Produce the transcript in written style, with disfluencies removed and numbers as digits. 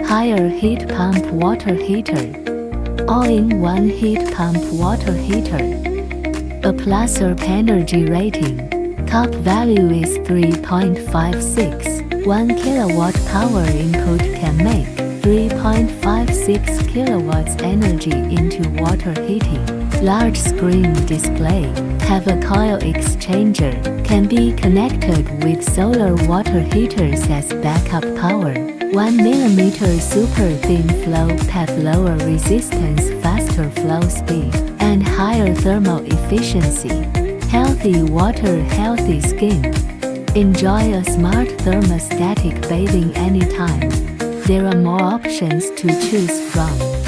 Higher heat pump water heater. All-in-one heat pump water heater. A plus or energy rating. Top value is 3.56. 1 kilowatt power input can make 3.56 kilowatts energy into water heating. Large screen display. Have a coil exchanger. Can be connected with solar water heaters as backup power. 1 mm super thin flow path, lower resistance, faster flow speed, and higher thermal efficiency. Healthy water, healthy skin. Enjoy a smart thermostatic bathing anytime. There are more options to choose from.